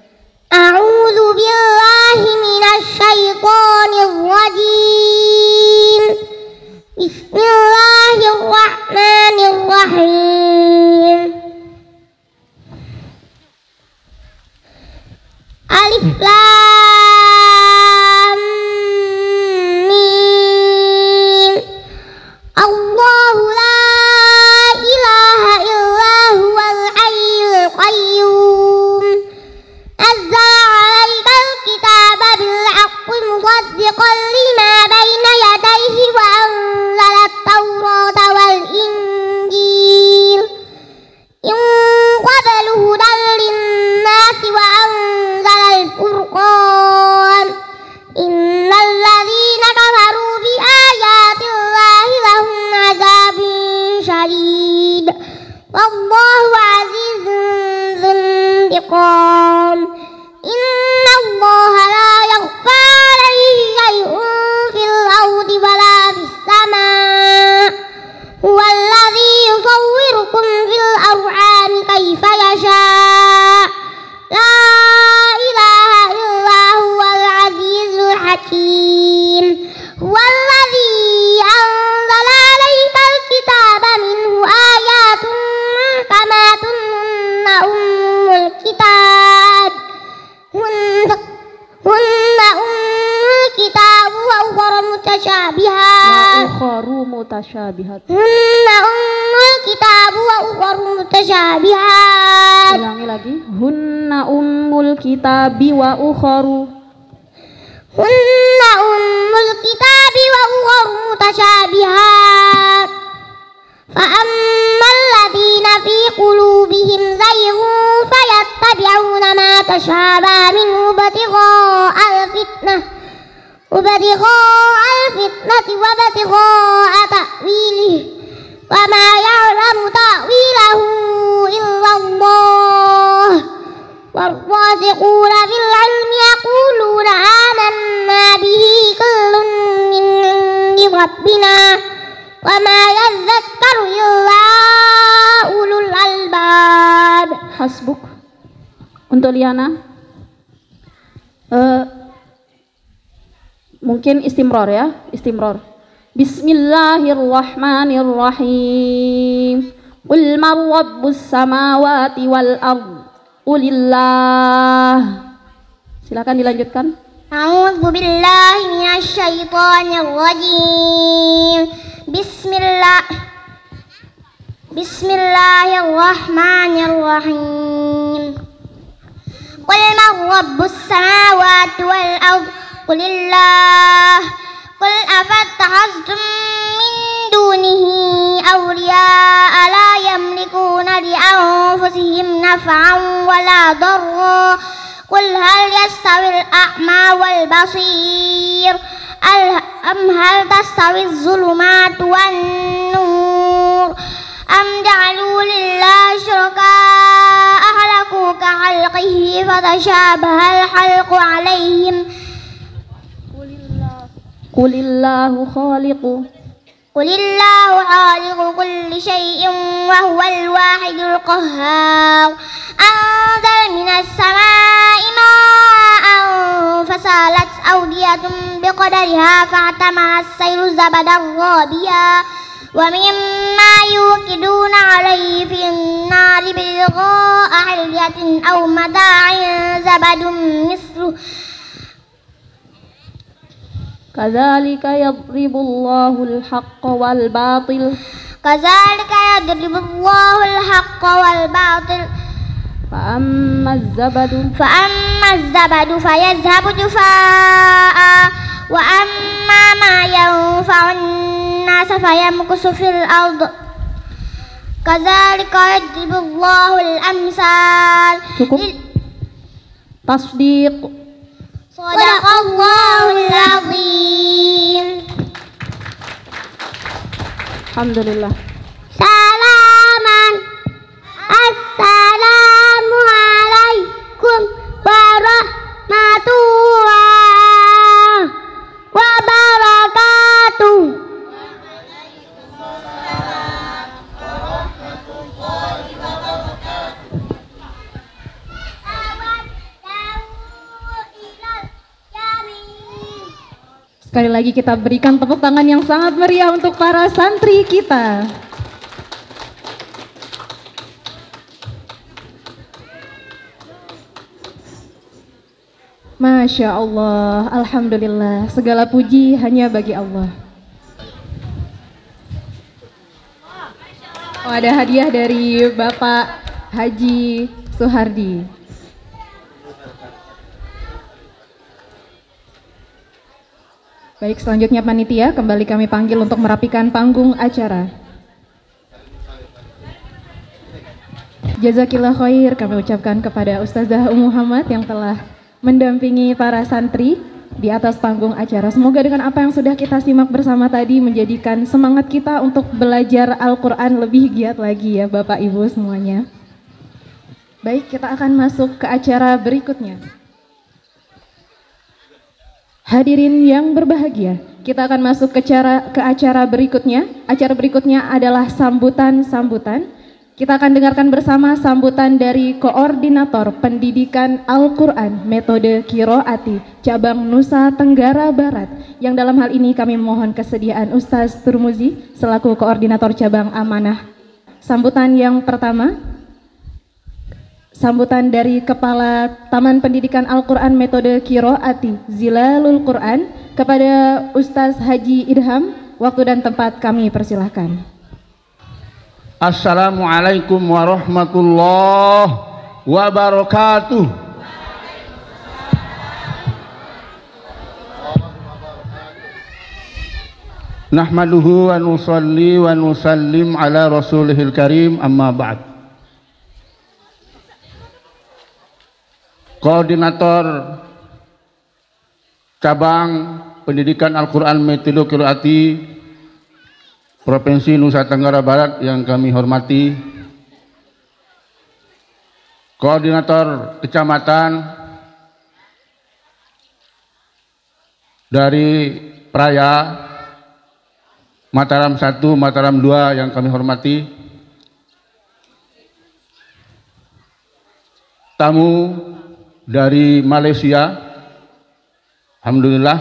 A'udzu billahi minasy syaithanir rajim. Bismillahirrahmanirrahim. Alif Lam Mim. Allahu la ilaha illa huwal hayyul qayyum. Nazzala 'alaikal kitaba bil haqqi musaddiqan lima baina yadayhi wa anzala at-taurata wal injil. In qablu hudan lin-nasi wa anzala al-furqan. Innal ladzina kafaru bi ayatillahi lahum 'adzabun syadid. Wallahu 'azizun dzuntiqam. Inna Allaha la yakhfa 'alaihi syai'un fil ardi wala fis sama'. Huwal ladzi yusawwirukum fil arhami kaifa yasha'. La ilaha illa huwal 'azizul hakim. Huwal ladzi anzala 'alaikal kitaba minhu ayatun muhkamatun hunna ummul kitab. Hunna ummul kitab wa ukhra mutasyabihat. Hunna ummul kitab wa ukhra mutasyabihat. Ulangi lagi. Hunna ummul kitabi wa ukharu. Hunna ummul kitabi wa ukhra mutasyabihat. فأما الذين في قلوبهم زيغ فيتبعون ما تشابه منه ابتغاء الفتنة وابتغاء تأويله وما يعلم تأويله إلا الله والراسخون في العلم يقولون آمنا به كل من عند ربنا وما يذكر إلا ulul albab. Hasbuk. Untuk Liana, mungkin istimror ya, istimror. Bismillahirrahmanirrahim. Qul man rabbus samawati wal ard. Qulillah. Silakan dilanjutkan. A'udzu billahi minasy syaithanir rajim. Bismillahirrahmanirrahim. Qul man rabbus samawati wal ard. Qulillah. Qul afattakhaztum min dunihi awliya'a la yamlikuna li anfusihim naf'an wala darra. Qul hal yastawil a'ma wal basir am hal tastawi az-zulumatu wan nur am ja'alu lillahi syuraka'a khalaqu ka khalqihi fatashabaha al-khalqu 'alaihim. Qulillahu khaliqu Qulillahu khaliqu kulli syai'in wa huwal wahidul qahhar. Anzal minas samaa'i ma'an fasalat awdiyatun biqadariha fa'tamala as-saylu zabadan rabiya wa mimma yuqiduna 'alayhi fin nari bilgha'a hilyatin aw mata'in zabadun misluh. Kadzalika yadribullahu al-haqqa wal batil. Kadzalika yadribullahu al-haqqa wal batil. Fa'amma az-zabadu fayadhhabu jufaa'a wa amma ma yanfa'un nasa fayamkusu fil ard. Kadzalika yadribullahu al-amsal. Cukup. Tasdiq. Shadaqallahul azim. Alhamdulillah. Salaman. Assalamu alaikum warahmatullahi wabarakatuh. Sekali lagi kita berikan tepuk tangan yang sangat meriah untuk para santri kita. Masya Allah, Alhamdulillah, segala puji hanya bagi Allah. Oh, ada hadiah dari Bapak Haji Suhardi. Baik, selanjutnya panitia kembali kami panggil untuk merapikan panggung acara. Jazakillah khair kami ucapkan kepada Ustazah Muhammad yang telah mendampingi para santri di atas panggung acara. Semoga dengan apa yang sudah kita simak bersama tadi menjadikan semangat kita untuk belajar Al-Quran lebih giat lagi ya Bapak Ibu semuanya. Baik, kita akan masuk ke acara berikutnya. Hadirin yang berbahagia, kita akan masuk ke acara berikutnya. Acara berikutnya adalah sambutan-sambutan. Kita akan dengarkan bersama sambutan dari Koordinator Pendidikan Al-Quran Metode Qiraati Cabang Nusa Tenggara Barat, yang dalam hal ini kami mohon kesediaan Ustaz Turmuzi selaku Koordinator Cabang Amanah. Sambutan yang pertama, sambutan dari Kepala Taman Pendidikan Al-Quran Metode Qiraati Zilalul Quran kepada Ustaz Haji Idham. Waktu dan tempat kami persilahkan. Assalamualaikum warahmatullahi wabarakatuh. Nahmaduhu wa nusalli wa nusallim ala rasulihil karim, amma ba'd. Koordinator Cabang Pendidikan Al-Quran Metode Qiraati Provinsi Nusa Tenggara Barat yang kami hormati, Koordinator Kecamatan dari Praya Mataram 1, Mataram 2 yang kami hormati, tamu dari Malaysia, alhamdulillah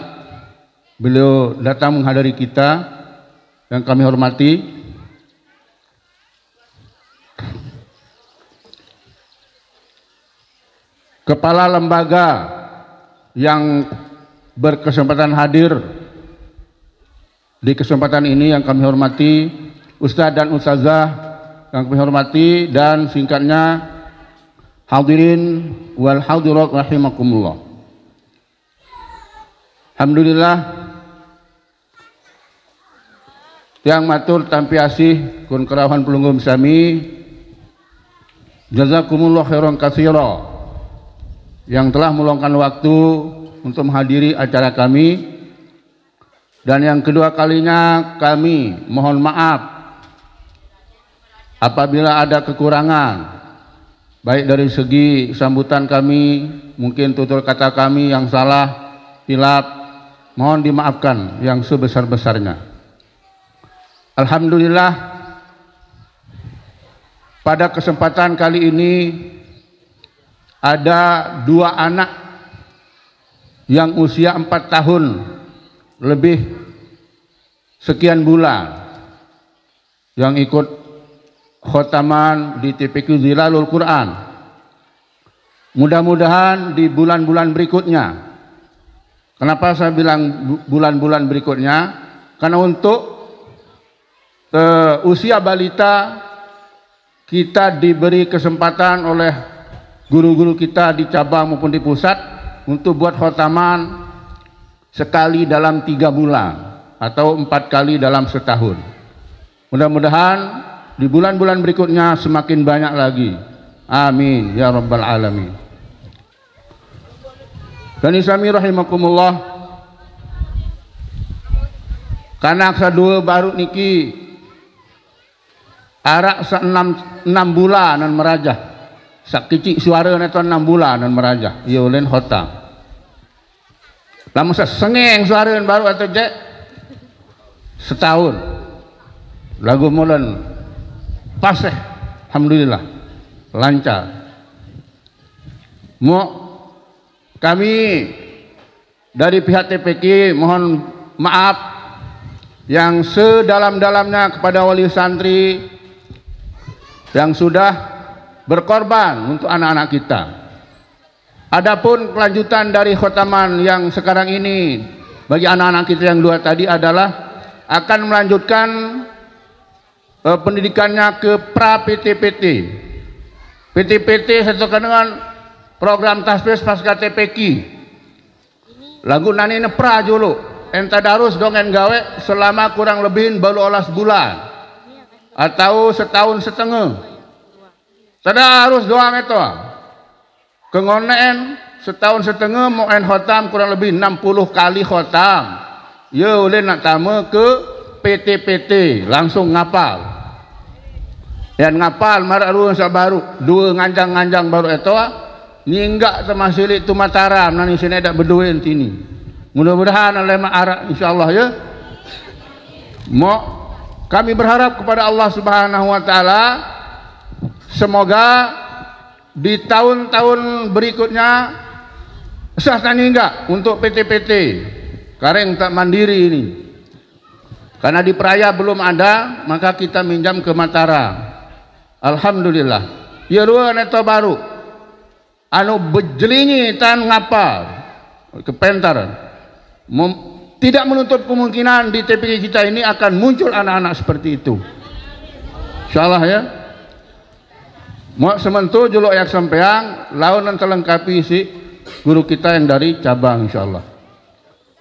beliau datang menghadiri kita yang kami hormati. Kepala lembaga yang berkesempatan hadir di kesempatan ini yang kami hormati, Ustadz dan Ustazah yang kami hormati, dan singkatnya hadirin wal hadirat rahimakumullah. Alhamdulillah yang matur tampi asih kun kerawan pelunggum sami, jazakumullah khairan katsira yang telah meluangkan waktu untuk menghadiri acara kami. Dan yang kedua kalinya kami mohon maaf apabila ada kekurangan, baik dari segi sambutan kami, mungkin tutur kata kami yang salah, hilaf, mohon dimaafkan yang sebesar-besarnya. Alhamdulillah pada kesempatan kali ini ada 2 anak yang usia 4 tahun lebih sekian bulan yang ikut khotaman di TPQ Zilalul Quran. Mudah-mudahan di bulan-bulan berikutnya. Kenapa saya bilang bulan-bulan berikutnya? Karena untuk usia balita kita diberi kesempatan oleh guru-guru kita di cabang maupun di pusat untuk buat khotaman sekali dalam 3 bulan atau 4 kali dalam setahun. Mudah-mudahan di bulan-bulan berikutnya semakin banyak lagi. Amin ya rabbal alamin. Dan isami rahimakumullah, kanak sadua baru niki arak sa 6 bulanan merajah. Sak kecil suara neto 6 bulanan merajah. Ia ulen khotam. Lama sa sengeng suara baru atau jek setahun. Lagu mulan paseh, alhamdulillah lancar. Kami dari pihak TPQ mohon maaf yang sedalam-dalamnya kepada wali santri yang sudah berkorban untuk anak-anak kita. Adapun kelanjutan dari khotaman yang sekarang ini bagi anak-anak kita yang 2 tadi adalah akan melanjutkan pendidikannya ke pra PTPT. PTPT sesuai dengan program tasbih pasca TPQ. Lagu nani pra julu. Enta darus dongen gawe selama kurang lebih baru 12 bulan atau setahun setengah. Harus doang itu. Kengoneen setahun setengah mau en khotam kurang lebih 60 kali khotam. Ya boleh nak tama ke PTPT langsung ngapal. Yang ngapal marak ruang sabaru 2 nganjang-nganjang baru itu ni enggak termasuk itu Mataram nani sini dak berduin sini. Mudah-mudahan oleh ma'arak insyaallah ya. Kami berharap kepada Allah Subhanahu wa taala semoga di tahun-tahun berikutnya sah tani enggak untuk PTPT kareng tak mandiri ini. Karena di Peraya belum ada, maka kita minjam ke Mataram. Alhamdulillah. Ya ruang neto baru. Anu bejelingi tan ngapal kepentaran. Tidak menutup kemungkinan di TPQ kita ini akan muncul anak-anak seperti itu. Insyaallah ya. Mau sementu juluk yak sampeang lawan dan terlengkapi si guru kita yang dari cabang insyaallah.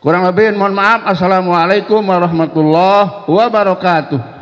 Kurang lebih mohon maaf. Assalamualaikum warahmatullahi wabarakatuh.